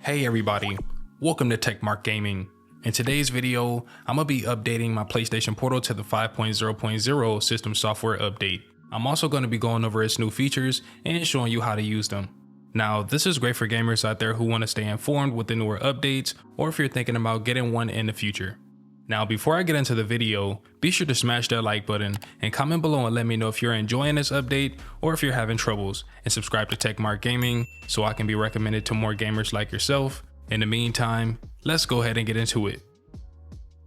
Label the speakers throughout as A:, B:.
A: Hey everybody, welcome to TechMark Gaming. In today's video, I'm going to be updating my PlayStation Portal to the 5.0.0 system software update. I'm also going to be going over its new features and showing you how to use them. Now, this is great for gamers out there who want to stay informed with the newer updates, or if you're thinking about getting one in the future. Now, before I get into the video, be sure to smash that like button and comment below and let me know if you're enjoying this update or if you're having troubles, and subscribe to TechMark Gaming so I can be recommended to more gamers like yourself. In the meantime, let's go ahead and get into it.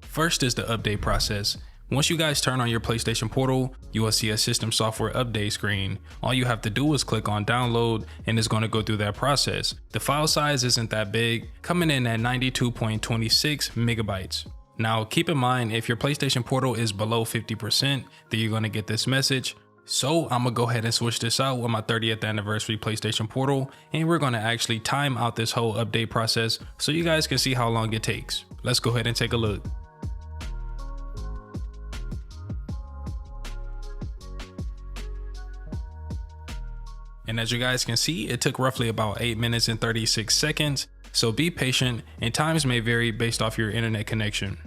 A: First is the update process. Once you guys turn on your PlayStation Portal, you will see a system software update screen. All you have to do is click on download and it's going to go through that process. The file size isn't that big, coming in at 92.26 megabytes. Now keep in mind, if your PlayStation Portal is below 50%, then you're going to get this message. So I'm gonna go ahead and switch this out with my 30th anniversary PlayStation Portal, and we're gonna actually time out this whole update process so you guys can see how long it takes. Let's go ahead and take a look. And as you guys can see, it took roughly about 8 minutes and 36 seconds. So be patient, and times may vary based off your internet connection.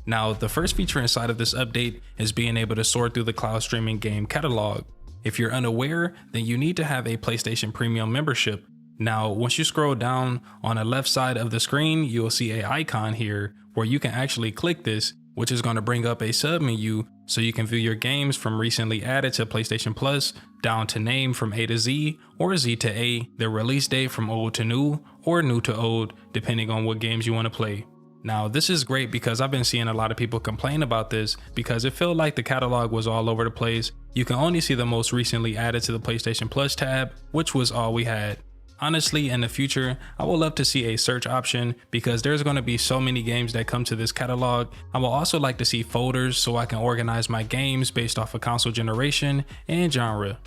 A: Now, the first feature inside of this update is being able to sort through the cloud streaming game catalog. If you're unaware, then you need to have a PlayStation Premium membership. Now, once you scroll down on the left side of the screen, you'll see an icon here where you can actually click this, which is going to bring up a sub menu so you can view your games from recently added to PlayStation Plus, down to name from A to Z, or Z to A, the release date from old to new, or new to old, depending on what games you want to play. Now, this is great because I've been seeing a lot of people complain about this because it felt like the catalog was all over the place. You can only see the most recently added to the PlayStation Plus tab, which was all we had. Honestly, in the future, I would love to see a search option because there's going to be so many games that come to this catalog. I will also like to see folders so I can organize my games based off of console generation and genre.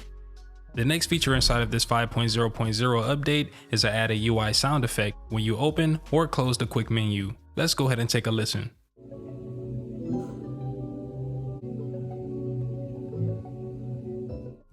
A: The next feature inside of this 5.0.0 update is to add a UI sound effect when you open or close the quick menu. Let's go ahead and take a listen.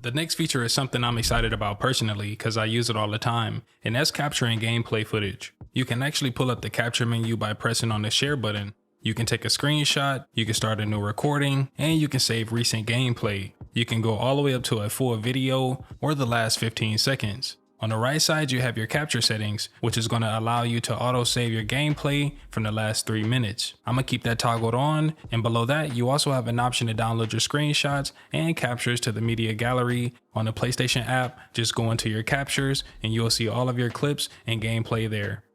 A: The next feature is something I'm excited about personally because I use it all the time, and that's capturing gameplay footage. You can actually pull up the capture menu by pressing on the share button. You can take a screenshot, you can start a new recording, and you can save recent gameplay. You can go all the way up to a full video or the last 15 seconds. On the right side, you have your capture settings, which is going to allow you to auto save your gameplay from the last 3 minutes. I'm going to keep that toggled on, and below that, you also have an option to download your screenshots and captures to the media gallery. On the PlayStation app, just go into your captures and you'll see all of your clips and gameplay there.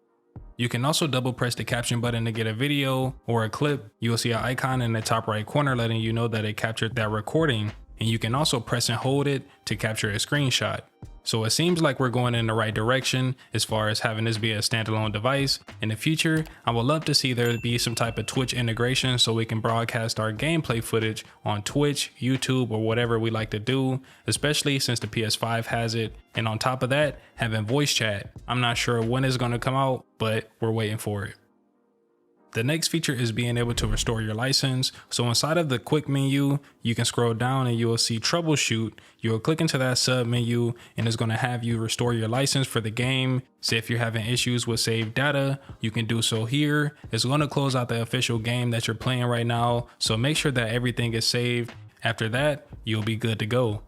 A: You can also double press the caption button to get a video or a clip. You'll see an icon in the top right corner letting you know that it captured that recording, and you can also press and hold it to capture a screenshot. So it seems like we're going in the right direction as far as having this be a standalone device. In the future, I would love to see there be some type of Twitch integration so we can broadcast our gameplay footage on Twitch, YouTube, or whatever we like to do, especially since the PS5 has it. And on top of that, having voice chat. I'm not sure when it's going to come out, but we're waiting for it. The next feature is being able to restore your license. So inside of the quick menu, you can scroll down and you will see troubleshoot. You'll click into that sub menu and it's going to have you restore your license for the game. Say if you're having issues with saved data, you can do so here. It's going to close out the official game that you're playing right now. So make sure that everything is saved. After that, you'll be good to go.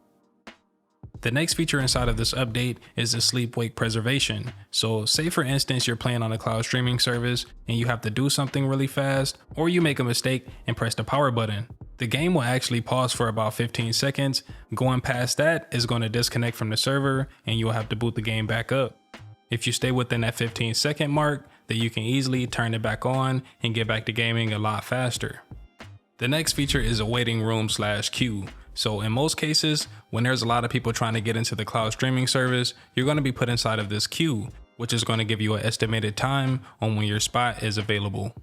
A: The next feature inside of this update is the sleep-wake preservation. So say for instance you're playing on a cloud streaming service and you have to do something really fast, or you make a mistake and press the power button. The game will actually pause for about 15 seconds. Going past that is going to disconnect from the server and you'll have to boot the game back up. If you stay within that 15-second mark, then you can easily turn it back on and get back to gaming a lot faster. The next feature is a waiting room/queue. So in most cases, when there's a lot of people trying to get into the cloud streaming service, you're going to be put inside of this queue, which is going to give you an estimated time on when your spot is available.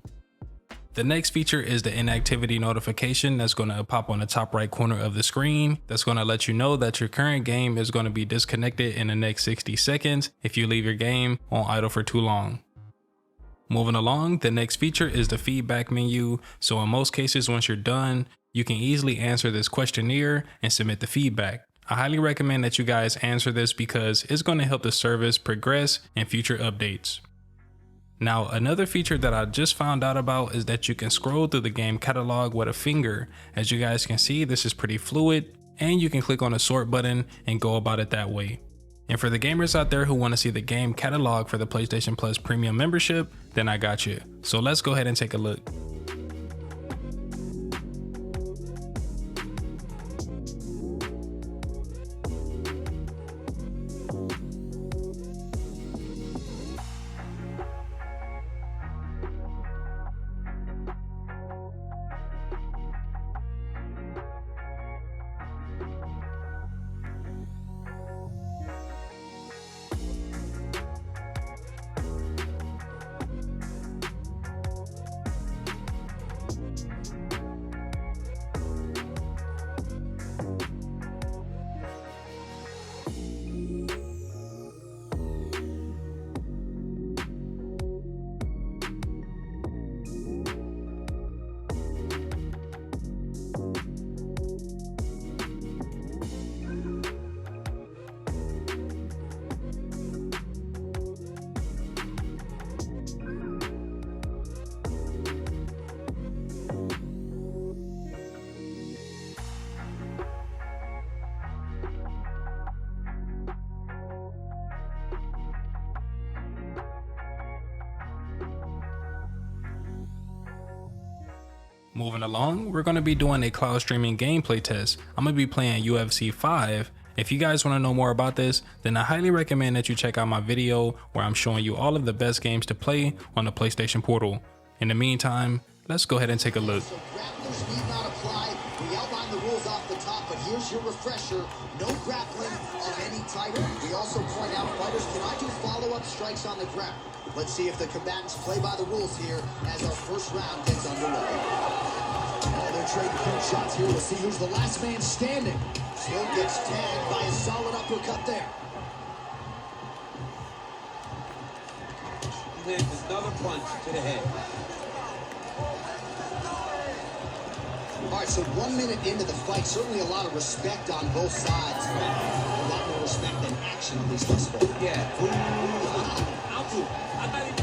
A: The next feature is the inactivity notification that's going to pop on the top right corner of the screen. That's going to let you know that your current game is going to be disconnected in the next 60 seconds if you leave your game on idle for too long. Moving along, the next feature is the feedback menu. So in most cases, once you're done, you can easily answer this questionnaire and submit the feedback. I highly recommend that you guys answer this because it's going to help the service progress in future updates. Now, another feature that I just found out about is that you can scroll through the game catalog with a finger. As you guys can see, this is pretty fluid, and you can click on the sort button and go about it that way. And for the gamers out there who want to see the game catalog for the PlayStation Plus Premium membership, then I got you. So let's go ahead and take a look. Moving along, we're going to be doing a cloud streaming gameplay test. I'm going to be playing UFC 5. If you guys want to know more about this, then I highly recommend that you check out my video where I'm showing you all of the best games to play on the PlayStation Portal. In the meantime, let's go ahead and take a look.
B: So grapplers need not apply. We outlined the rules off the top, but here's your refresher. No grappling of any type. We also point out fighters cannot do follow-up strikes on the ground. Let's see if the combatants play by the rules here as our first round gets underway. They're trading clean shots here. We'll see who's the last man standing. Still gets tagged by a solid uppercut there.
C: He lands another punch to the head.
B: All right, so 1 minute into the fight, certainly a lot of respect on both sides. A lot more respect than action, at least thus far.
C: Yeah. I'll do it. I gotta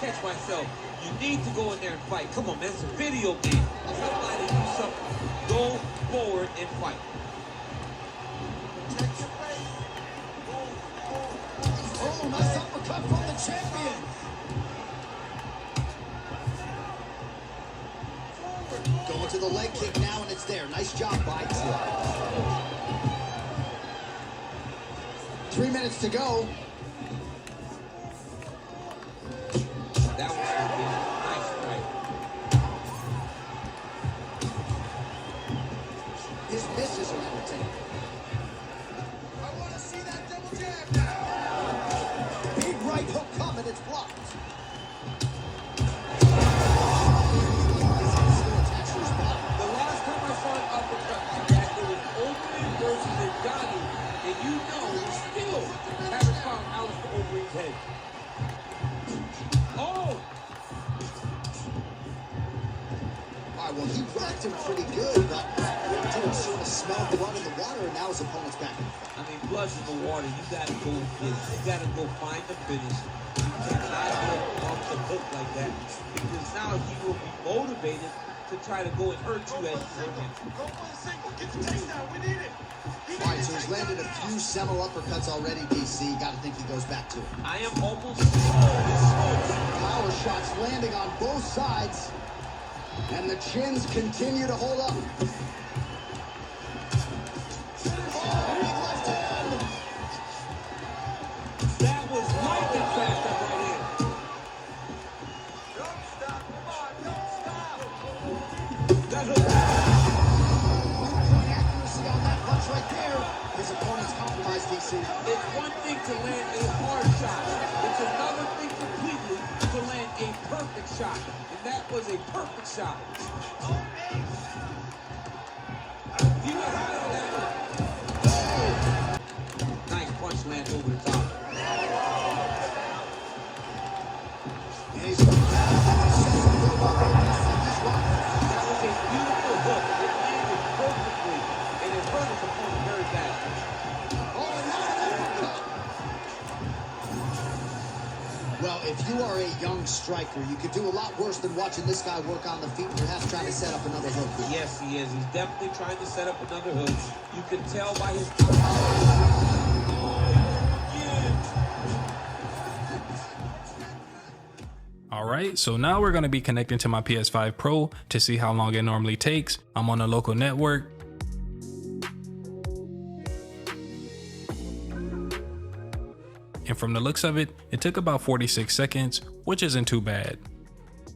C: catch myself. You need to go in there and fight. Come on, man. It's a video game. Somebody do something. Go forward and fight.
B: Oh, nice uppercut from the champion. Going to the leg kick now, and it's there. Nice job by Tua. 3 minutes to go.
C: That was nice strike.
B: His misses are entertaining.
D: I want to see that double jab now.
B: Big right hook coming, it's blocked.
C: The last time I saw an uppercut like that, it was opening versus Johnny, and you know he still haven't found Alistair Overeem's head. Oh!
B: All right, well, he rocked him pretty good, but didn't sort of smell blood in the water, and now his opponent's back in the fight.
C: I mean, blood's in the water. You gotta go get it. You gotta go find the finish. You cannot go off the hook like that, because now he will be motivated to try to go and hurt you as you work in.
D: Go for the single. Get the takedown. We need it.
B: All right, so he's landed a few seminal uppercuts already, DC. Got to think he goes back to it.
C: I am almost close.
B: Power shots landing on both sides, and the chins continue to hold up. Oh, big left hand.
C: That was lightning fast at the right hand.
D: Don't stop. Come on. Don't stop.
C: That hook.
B: Point accuracy on that punch right there. His opponent's compromised, DC.
C: It's one thing to land a hard shot. It's another thing completely to land a perfect shot. And that was a perfect shot. You know how that nice punch lands over the top.
B: And he's that
C: That was a beautiful hook. It landed perfectly, and it hurt his opponent very bad.
B: Oh, and now an uppercut. Well, if If you are a young striker, you could do a lot worse than watching this guy work on the feet, perhaps trying to set up another hook.
C: Yes, he is. He's definitely trying to set up another hook. You can tell by his...
A: Alright, so now we're going to be connecting to my PS5 Pro to see how long it normally takes. I'm on a local network. And from the looks of it, it took about 46 seconds, which isn't too bad.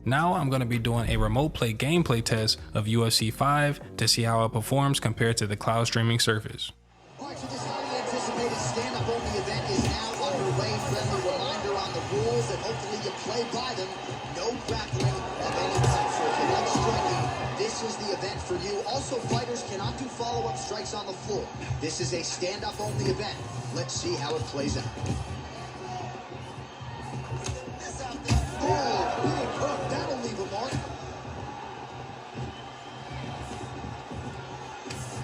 A: Now I'm going to be doing a Remoteplay gameplay test of UFC 5 to see how it performs compared to the cloud streaming service.
B: Alright, so this highly anticipated stand-up only event is now underway. Friendly reminder on the rules, and hopefully you play by them. No grappling of any type. So if you like striking, this is the event for you. Also, fighters cannot do follow-up strikes on the floor. This is a stand-up only event. Let's see how it plays out. Oh, big hook. That'll leave a mark.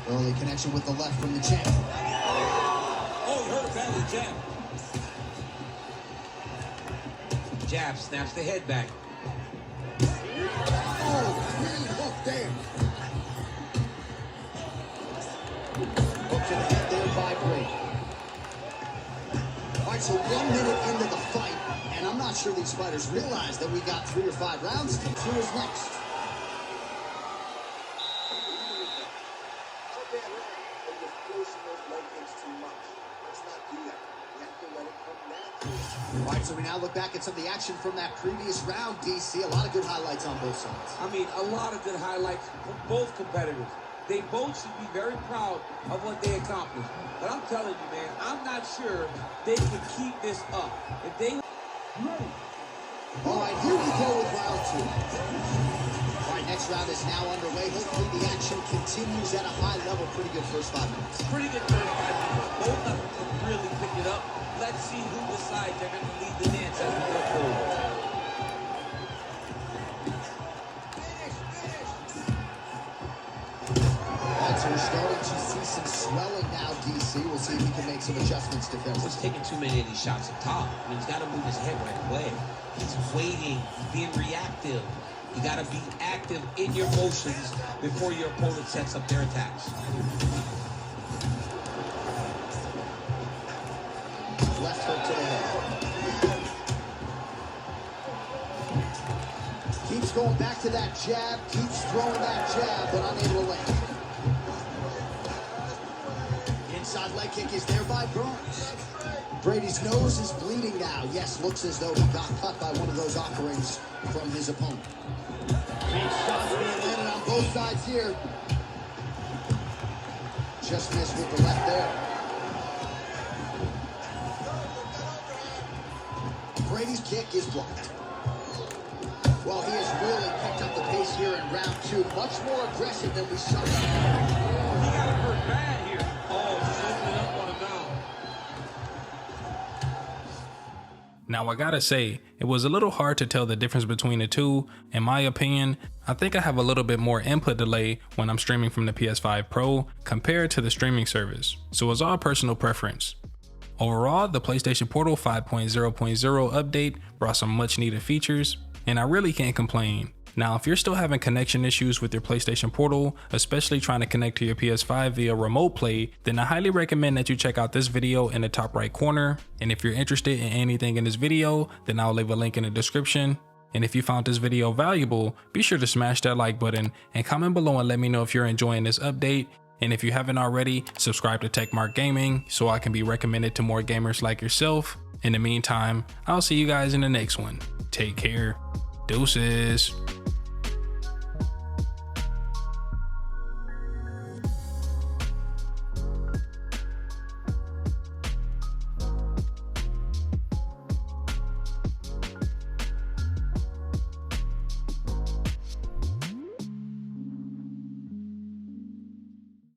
B: Early connection with the left from the champ.
C: Oh, he hurt badly, jab. Jab snaps the head back.
B: Oh, clean hook there. Hook to the head there by Brady. All right, so 1 minute into the fight, and I'm not sure these fighters realize that we got 3 or 5 rounds to do. Who's next? All right, so we now look back at some of the action from that previous round, DC. A lot of good highlights on both sides.
C: I mean, a lot of good highlights from both competitors. They both should be very proud of what they accomplished. But I'm telling you, man, I'm not sure they can keep this up. If they...
B: All right, here we go with round 2. All right, next round is now underway. Hopefully the action continues at a high level. Pretty good first 5 minutes.
C: Pretty good first 5 minutes. Both of them can really pick it up. Let's see who decides they're going to lead the dance as we go forward.
B: So we're starting to see some swelling now, DC. We'll see if he can make some adjustments defensively.
C: He's taking too many of these shots up top. I mean, he's got to move his head right away. He's waiting, being reactive. You got to be active in your motions before your opponent sets up their attacks.
B: Left hook to the head. Keeps going back to that jab, keeps throwing that jab, but unable to land. Inside leg kick is there by Burns. Brady's nose is bleeding now. Yes, looks as though he got cut by one of those offerings from his opponent. Big shots being landed on both sides here. Just missed with the left there. Brady's kick is blocked. Well, he has really picked up the pace here in round 2. Much more aggressive than we saw.
C: He got hurt bad here. Oh, he's opening up on him now.
A: Now I gotta say, it was a little hard to tell the difference between the two. In my opinion, I think I have a little bit more input delay when I'm streaming from the PS5 Pro compared to the streaming service, so it's all personal preference. Overall, the PlayStation Portal 5.0.0 update brought some much needed features, and I really can't complain. Now, if you're still having connection issues with your PlayStation Portal, especially trying to connect to your PS5 via Remoteplay, then I highly recommend that you check out this video in the top right corner. And if you're interested in anything in this video, then I'll leave a link in the description. And if you found this video valuable, be sure to smash that like button and comment below and let me know if you're enjoying this update. And if you haven't already, subscribe to Techmark Gaming so I can be recommended to more gamers like yourself. In the meantime, I'll see you guys in the next one. Take care. Deuces.